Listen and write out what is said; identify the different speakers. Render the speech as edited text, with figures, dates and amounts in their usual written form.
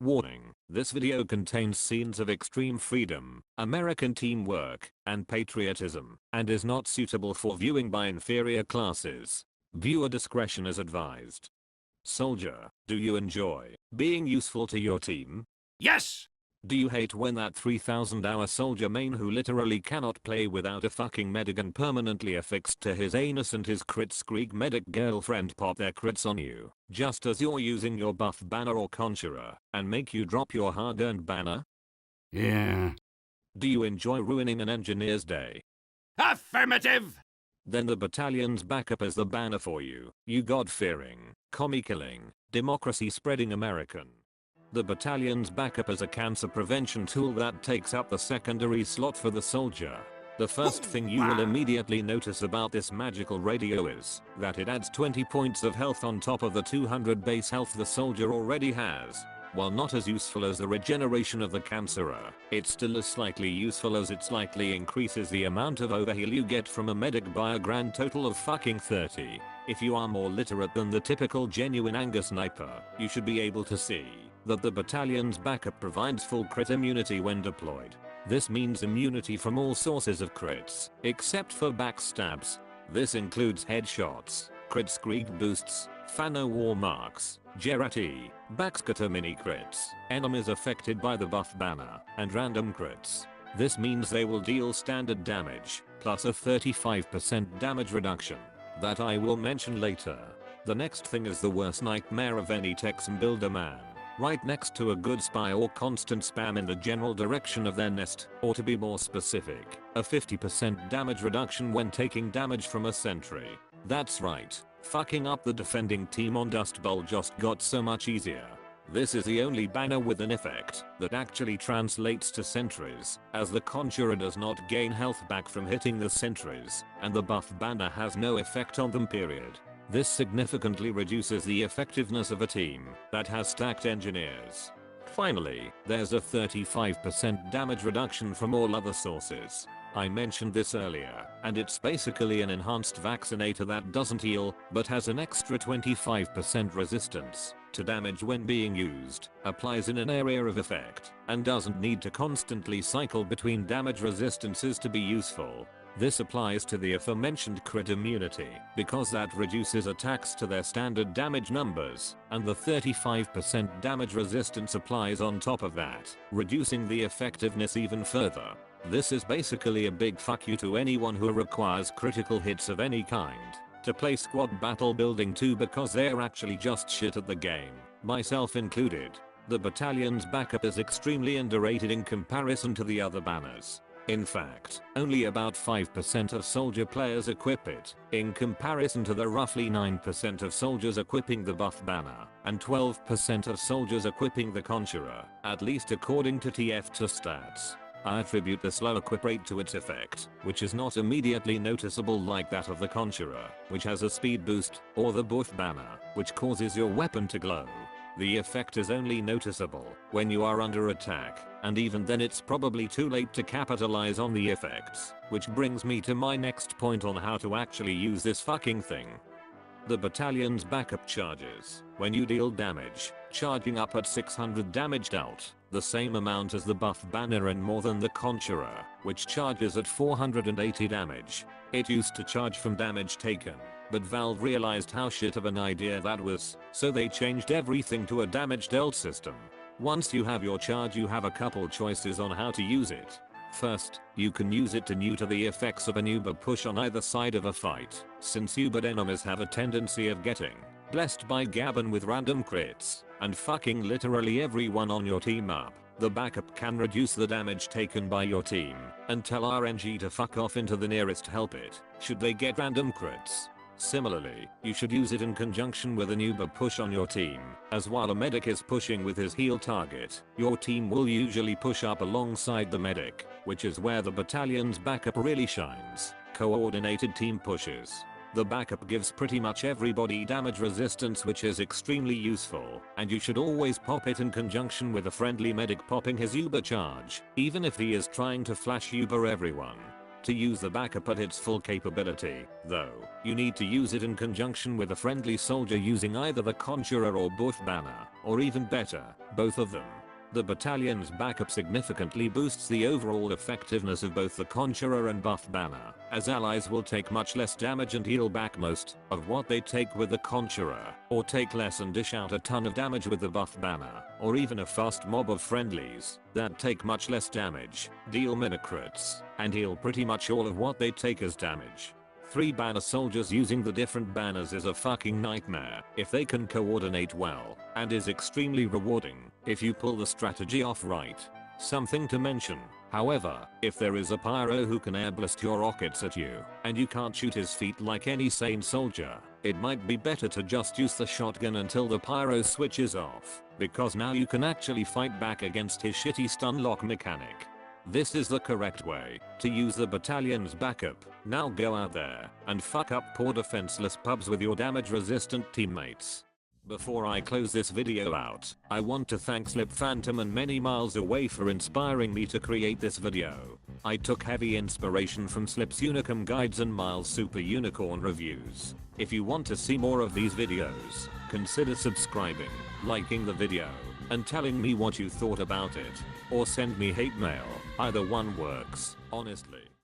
Speaker 1: Warning, this video contains scenes of extreme freedom, American teamwork, and patriotism, and is not suitable for viewing by inferior classes. Viewer discretion is advised. Soldier, do you enjoy being useful to your team?
Speaker 2: Yes!
Speaker 1: Do you hate when that 3,000-hour soldier main who literally cannot play without a fucking medigun permanently affixed to his anus and his crit squeak medic girlfriend pop their crits on you, just as you're using your buff banner or conjurer, and make you drop your hard-earned banner?
Speaker 2: Yeah.
Speaker 1: Do you enjoy ruining an engineer's day?
Speaker 2: Affirmative!
Speaker 1: Then the battalion's backup is the banner for you, you god-fearing, commie-killing, democracy-spreading American. The battalion's backup is a cancer prevention tool that takes up the secondary slot for the soldier. The first thing you will immediately notice about this magical radio is that it adds 20 points of health on top of the 200 base health the soldier already has. While not as useful as the regeneration of the cancerer, it's still as slightly useful as it slightly increases the amount of overheal you get from a medic by a grand total of fucking 30. If you are more literate than the typical genuine Angus sniper, you should be able to see that the battalion's backup provides full crit immunity when deployed. This means immunity from all sources of crits, except for backstabs. This includes headshots, crit squeak boosts, Fano war marks, Gerati, backscatter mini crits, enemies affected by the buff banner, and random crits. This means they will deal standard damage, plus a 35% damage reduction, that I will mention later. The next thing is the worst nightmare of any Texan builder man. Right next to a good spy or constant spam in the general direction of their nest, or to be more specific, a 50% damage reduction when taking damage from a sentry. That's right, fucking up the defending team on Dust Bowl just got so much easier. This is the only banner with an effect that actually translates to sentries, as the conjurer does not gain health back from hitting the sentries, and the buff banner has no effect on them period. This significantly reduces the effectiveness of a team that has stacked engineers. Finally, there's a 35% damage reduction from all other sources. I mentioned this earlier, and it's basically an enhanced vaccinator that doesn't heal, but has an extra 25% resistance to damage when being used, applies in an area of effect, and doesn't need to constantly cycle between damage resistances to be useful. This applies to the aforementioned crit immunity, because that reduces attacks to their standard damage numbers, and the 35% damage resistance applies on top of that, reducing the effectiveness even further. This is basically a big fuck you to anyone who requires critical hits of any kind to play squad battle building 2 because they're actually just shit at the game, myself included. The battalion's backup is extremely underrated in comparison to the other banners. In fact, only about 5% of soldier players equip it, in comparison to the roughly 9% of soldiers equipping the buff banner, and 12% of soldiers equipping the conjurer, at least according to TF2 stats. I attribute the slow equip rate to its effect, which is not immediately noticeable like that of the conjurer, which has a speed boost, or the buff banner, which causes your weapon to glow. The effect is only noticeable when you are under attack, and even then it's probably too late to capitalize on the effects, which brings me to my next point on how to actually use this fucking thing. The battalion's backup charges when you deal damage, charging up at 600 damage dealt, the same amount as the buff banner and more than the conjurer, which charges at 480 damage. It used to charge from damage taken, but Valve realized how shit of an idea that was, so they changed everything to a damage dealt system. Once you have your charge, you have a couple choices on how to use it. First, you can use it to neuter the effects of an Uber push on either side of a fight, since Uber enemies have a tendency of getting blessed by Gabon with random crits, and fucking literally everyone on your team up. The backup can reduce the damage taken by your team, and tell RNG to fuck off into the nearest help it, should they get random crits. Similarly, you should use it in conjunction with an Uber push on your team, as while a medic is pushing with his heal target, your team will usually push up alongside the medic, which is where the battalion's backup really shines. Coordinated team pushes. The backup gives pretty much everybody damage resistance, which is extremely useful, and you should always pop it in conjunction with a friendly medic popping his Uber charge, even if he is trying to flash Uber everyone. To use the backup at its full capability, though, you need to use it in conjunction with a friendly soldier using either the Conjurer or Buff banner, or even better, both of them. The battalion's backup significantly boosts the overall effectiveness of both the Conjurer and Buff banner, as allies will take much less damage and heal back most of what they take with the Conjurer, or take less and dish out a ton of damage with the Buff banner, or even a fast mob of friendlies that take much less damage, deal mini-crits, and heal pretty much all of what they take as damage. 3 banner soldiers using the different banners is a fucking nightmare if they can coordinate well, and is extremely rewarding if you pull the strategy off right. Something to mention, however, if there is a pyro who can airblast your rockets at you, and you can't shoot his feet like any sane soldier, it might be better to just use the shotgun until the pyro switches off, because now you can actually fight back against his shitty stun lock mechanic. This is the correct way to use the battalion's backup. Now go out there and fuck up poor defenseless pubs with your damage resistant teammates. Before I close this video out, I want to thank Slip Phantom and Many Miles Away for inspiring me to create this video. I took heavy inspiration from Slip's Unicum guides and Miles Super Unicorn reviews. If you want to see more of these videos, consider subscribing, liking the video, and telling me what you thought about it. Or send me hate mail, either one works, honestly.